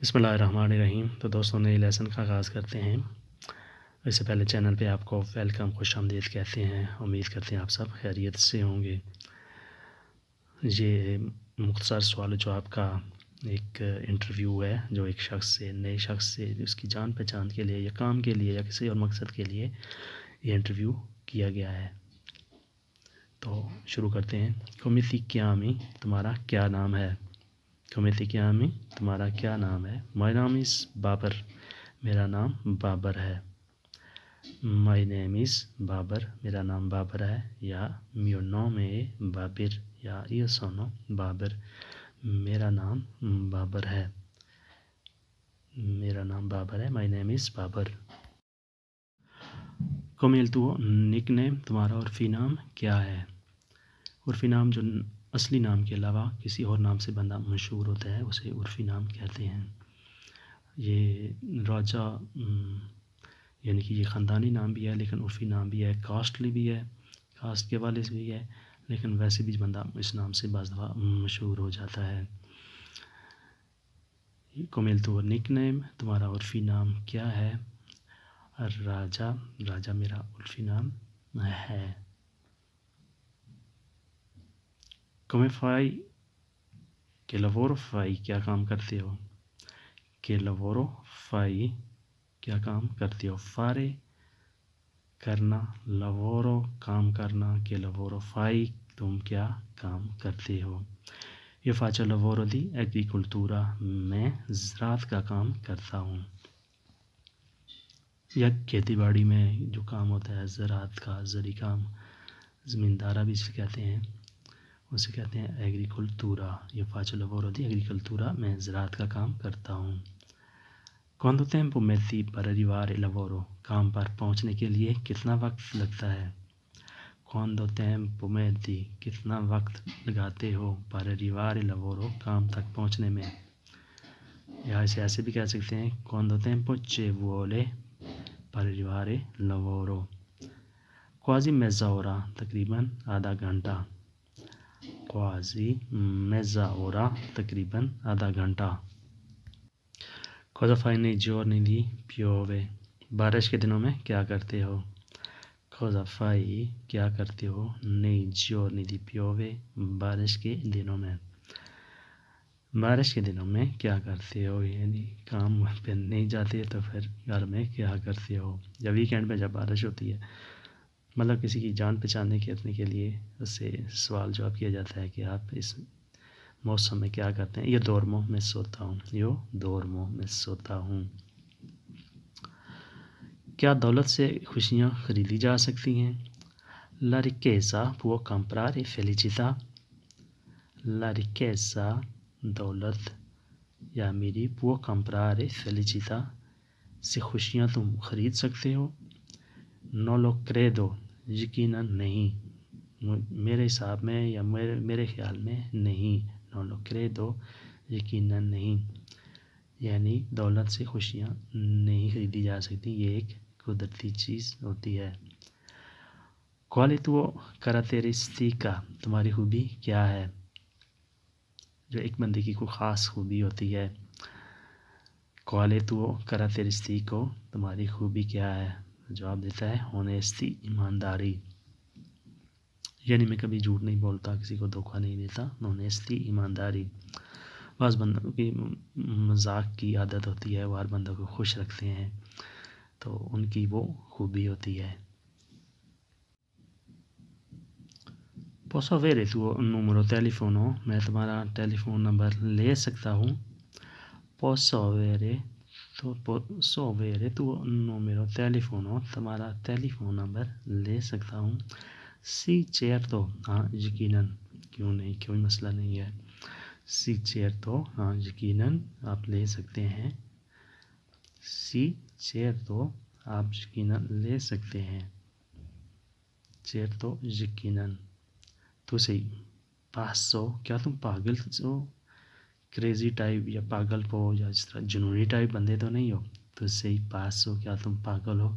بسم اللہ الرحمن الرحیم۔ تو دوستوں نئے لیسن کا آغاز کرتے ہیں۔ اس سے پہلے چینل پہ آپ کو ویلکم، خوش آمدید کہتے ہیں۔ امید کرتے ہیں آپ سب خیریت سے ہوں گے۔ یہ مختصر سوال و جواب کا ایک انٹرویو ہے جو ایک شخص سے، نئے شخص سے، اس کی جان پہچان کے لیے یا کام کے لیے یا کسی اور مقصد کے لیے یہ انٹرویو کیا گیا ہے۔ تو شروع کرتے ہیں۔ کومیتی کیامی، تمہارا کیا نام ہے؟ کومیتی کیامی، تمہارا کیا نام ہے؟ مائی نام از بابر، میرا نام بابر ہے۔ مائی نیم از بابر، میرا نام بابر ہے۔ یا میو نام ہے بابر، یا یہ سونو بابر، میرا نام بابر ہے۔ میرا نام بابر ہے، مائی نیم از بابر۔ کومیل تو نک نیم، تمہارا عرفی نام کیا ہے؟ عرفی نام جو اصلی نام کے علاوہ کسی اور نام سے بندہ مشہور ہوتا ہے اسے عرفی نام کہتے ہیں۔ یہ راجہ یعنی کہ یہ خاندانی نام بھی ہے لیکن عرفی نام بھی ہے، کاسٹلی بھی ہے، کاسٹ کے والے سے بھی ہے، لیکن ویسے بھی بندہ اس نام سے بعض دفعہ مشہور ہو جاتا ہے۔ کومیل تو نک نیم، تمہارا عرفی نام کیا ہے؟ راجہ، راجہ میرا عرفی نام ہے۔ کمے فائی کہ لورو فائی، کیا کام کرتے ہو؟ کہ لورو فائی، کیا کام کرتے ہو؟ فارے کرنا، لورو کام کرنا، کہ لورو فائی تم کیا کام کرتے ہو؟ یہ فاچا لورو دی ایگریکلتورا، میں زراعت کا کام کرتا ہوں۔ یا کھیتی باڑی میں جو کام ہوتا ہے زراعت کا، زرعی کام، زمیندارہ بھی اسے کہتے ہیں، اسے کہتے ہیں ایگریکلتورا۔ یہ فاچا لورو دی ایگریکلتورا، میں زراعت کا کام کرتا ہوں۔ Quanto tempo metti per arrivare al lavoro؟ کام پر پہنچنے کے لیے کتنا وقت لگتا ہے؟ Quanto tempo metti، کتنا وقت لگاتے ہو؟ Per arrivare al lavoro، کام تک پہنچنے میں۔ یا اسے ایسے بھی کہہ سکتے ہیں Quanto tempo ci vuole per arrivare al lavoro؟ Quasi mezz'ora، تقریباً آدھا گھنٹہ۔ Quasi mezz'ora، تقریباً آدھا گھنٹہ۔ Cosa fai nei giorni di piove؟ بارش کے دنوں میں کیا کرتے ہو؟ Cosa fai، کیا کرتے ہو؟ Nei giorni di piove، بارش کے دنوں میں۔ بارش کے دنوں میں کیا کرتے ہو یعنی کام پہ نہیں جاتے تو پھر گھر میں کیا کرتے ہو؟ یا ویکینڈ میں جب بارش ہوتی ہے، مطلب کسی کی جان پہچاننے کے لیے اس سے سوال جواب کیا جاتا ہے کہ آپ اس موسم میں کیا کرتے ہیں؟ یہ دورمو میں سوتا ہوں، یہ دورمو میں سوتا ہوں۔ کیا دولت سے خوشیاں خریدی جا سکتی ہیں؟ La ricchezza può comprare felicità۔ La ricchezza، دولت یا میری، può comprare felicità، سے خوشیاں تم خرید سکتے ہو؟ Non lo credo، یقیناً نہیں، میرے حساب میں یا میرے خیال میں نہیں۔ Non lo credo، یقیناً نہیں، یعنی دولت سے خوشیاں نہیں خریدی جا سکتی، یہ ایک قدرتی چیز ہوتی ہے۔ Quale tua caratteristica، تمہاری خوبی کیا ہے؟ جو ایک بندے کی کوئی خاص خوبی ہوتی ہے۔ Quale tua caratteristico، تمہاری خوبی کیا ہے؟ جواب دیتا ہے honesty، ایمانداری، یعنی میں کبھی جھوٹ نہیں بولتا، کسی کو دھوکہ نہیں دیتا۔ honesty، ایمانداری۔ بعض بندوں کی مذاق کی عادت ہوتی ہے، وہ ہر بندوں کو خوش رکھتے ہیں، تو ان کی وہ خوبی ہوتی ہے۔ Posso avere il tuo numero telefono؟ میں تمہارا ٹیلی فون نمبر لے سکتا ہوں؟ Posso avere tuo numero telefono، تمہارا ٹیلی فون نمبر لے سکتا ہوں؟ Sì certo، ہاں یقیناً، کیوں نہیں، کوئی مسئلہ نہیں ہے۔ Sì certo، ہاں یقیناً آپ لے سکتے ہیں۔ Sì certo، آپ یقیناً لے سکتے ہیں۔ certo، یقیناً۔ تو صحیح پاسو، کیا تم پاگل ہو؟ کریزی ٹائپ یا پاگل ہو یا اس طرح جنونی ٹائپ بندے تو نہیں ہو؟ تو صحیح پاسو، کیا تم پاگل ہو؟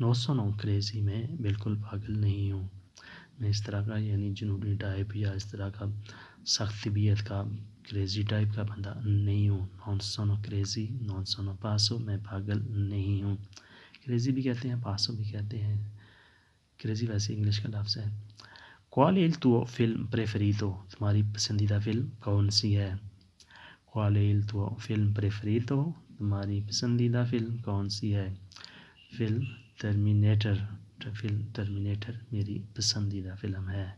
نو سونو کریزی، میں بالکل پاگل نہیں ہوں۔ میں اس طرح کا یعنی جنوبی ٹائپ یا اس طرح کا سخت طبیعت کا کریزی ٹائپ کا بندہ نہیں ہوں. نان سونو کریزی، نان سونو پاسو، میں پاگل نہیں ہوں. کریزی بھی کہتے ہیں، پاسو بھی کہتے ہیں. کریزی ویسے انگلش کا لفظ ہے. Qual è il tuo film preferito؟ تمہاری پسندیدہ فلم کون سی ہے؟ Qual è il tuo film preferito؟ تمہاری پسندیدہ فلم کون سی ہے؟ Film terminator. فلم ٹرمینیٹر میری پسندیدہ فلم ہے.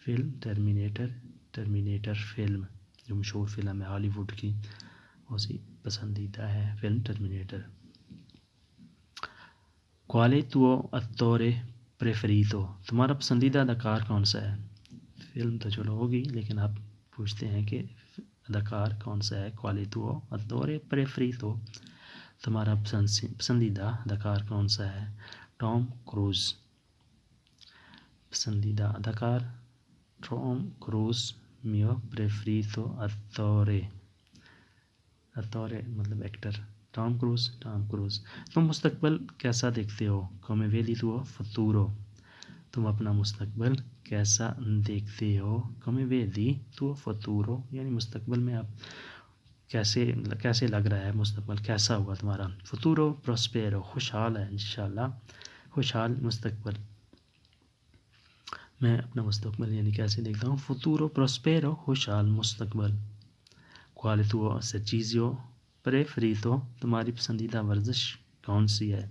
فلم ٹرمینیٹر فلم جو مشہور فلم ہے ہالی ووڈ کی، اسی پسندیدہ ہے film terminator. Qual è il tuo attore preferito؟ تمہارا پسندیدہ اداکار کون سا ہے؟ فلم تو چلو ہوگی لیکن آپ پوچھتے ہیں کہ اداکار کون سا ہے. Qual è il tuo attore preferito؟ تمہارا پسندیدہ اداکار کون سا ہے؟ Tom Cruise. پسندیدہ اداکار Tom Cruise. mio preferito attore مطلب ایکٹر ٹام کروز. تم مستقبل کیسا دیکھتے ہو؟ come vedi tuo futuro؟ تم اپنا مستقبل کیسا دیکھتے ہو؟ come vedi tuo futuro یعنی مستقبل میں آپ کیسے لگ رہا ہے، مستقبل کیسا ہوگا تمہارا. futuro prospero خوشحال ہے انشاءاللہ، خوشحال مستقبل. میں اپنا مستقبل یعنی کیسے دیکھتا ہوں؟ futuro prospero خوشحال مستقبل. qual è tuo esercizio preferito؟ تمہاری پسندیدہ ورزش کون سی ہے؟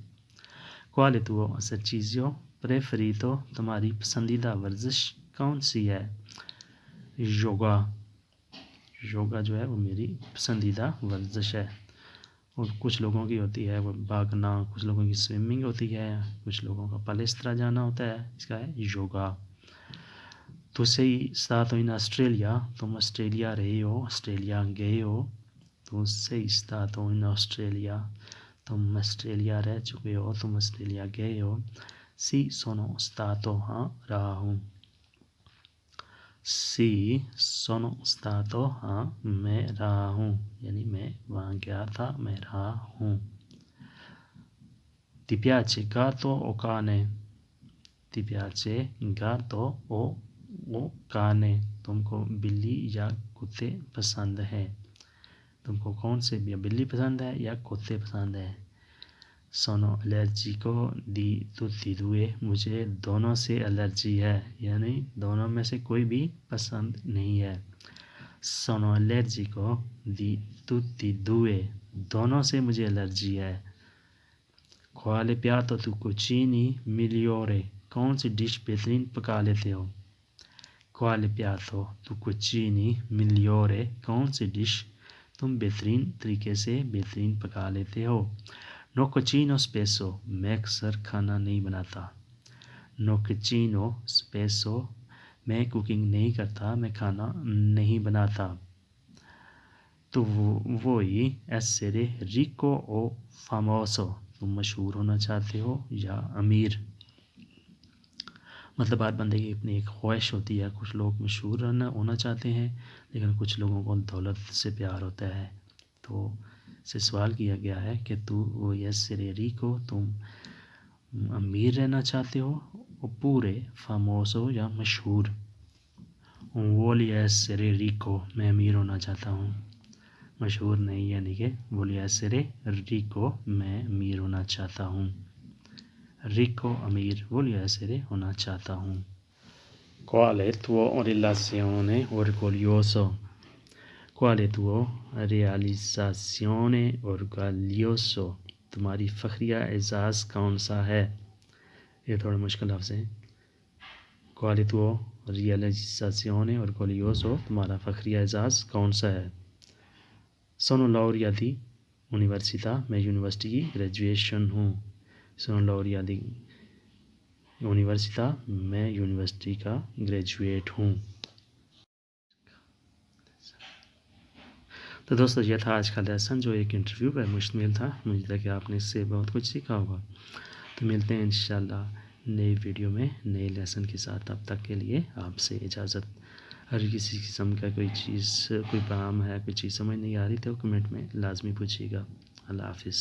qual è tuo esercizio preferito؟ تمہاری پسندیدہ ورزش کون سی ہے؟ یوگا جو ہے وہ میری پسندیدہ ورزش ہے. اور کچھ لوگوں کی ہوتی ہے وہ بھاگنا، کچھ لوگوں کی سوئمنگ ہوتی ہے، کچھ لوگوں کا پلیسترا جانا ہوتا ہے، اس کا ہے یوگا. تو sei stato in Australia؟ تم آسٹریلیا رہے ہو، آسٹریلیا گئے ہو. تو sei stato in Australia؟ تم آسٹریلیا رہ چکے ہو، تم آسٹریلیا گئے ہو. sì sono stato ہاں رہا ہوں. sì sono stato ہاں میں رہا ہوں یعنی میں وہاں گیا تھا، میں رہا ہوں. ti piace gatto o cane؟ ti piace gatto o cane؟ تم کو بلی یا کتے پسند ہے؟ تم کو کون سے بلی پسند ہے یا کتے پسند ہے؟ sono allergico di tutti e due؟ مجھے دونوں سے الرجی ہے یعنی دونوں میں سے کوئی بھی پسند نہیں ہے. sono allergico di tutti e due دونوں سے مجھے الرجی ہے. quale piatto tu cucini migliore؟ کون سی ڈش بہترین پکا لیتے ہو؟ quale piatto tu cucini migliore؟ کون سی ڈش تم بہترین طریقے سے بہترین پکا لیتے ہو؟ no cucino spesso میں اکثر کھانا نہیں بناتا. no cucino spesso میں کوکنگ نہیں کرتا، میں کھانا نہیں بناتا. تو وہی essere ricco o famoso؟ تم مشہور ہونا چاہتے ہو یا امیر؟ مطلب ہر بندے کی اپنی ایک خواہش ہوتی ہے. کچھ لوگ مشہور ہونا چاہتے ہیں لیکن کچھ لوگوں کو دولت سے پیار ہوتا ہے. تو سے سوال کیا گیا ہے کہ تو وہ essere ricco تم امیر رہنا چاہتے ہو، پورے famoso یا مشہور. voglio essere ricco میں امیر ہونا چاہتا ہوں، مشہور نہیں یعنی کہ voglio essere ricco میں امیر ہونا چاہتا ہوں. ricco امیر، voglio essere ہونا چاہتا ہوں. qual è tuo relazione orgoglioso؟ qual è tuo realizzazione orgoglioso؟ تمہاری فخریہ اعزاز کون سا ہے؟ یہ تھوڑا مشکل لفظ ہے. qual è tuo realizzazione orgoglioso؟ تمہارا فخریہ اعزاز کون سا ہے؟ sono laureata università میں یونیورسٹی کی گریجویشن ہوں. sono laureata università میں یونیورسٹی کا گریجویٹ ہوں. تو دوستو یہ تھا آج کا لیسن جو ایک انٹرویو پر مشتمل تھا. مجھے لگا کہ آپ نے اس سے بہت کچھ سیکھا ہوگا. تو ملتے ہیں انشاءاللہ نئی ویڈیو میں نئے لیسن کے ساتھ. تب تک کے لیے آپ سے اجازت. ہر کسی قسم کا کوئی چیز، کوئی پیغام ہے، کوئی چیز سمجھ نہیں آ رہی تو کمنٹ میں لازمی پوچھیے گا. اللہ حافظ.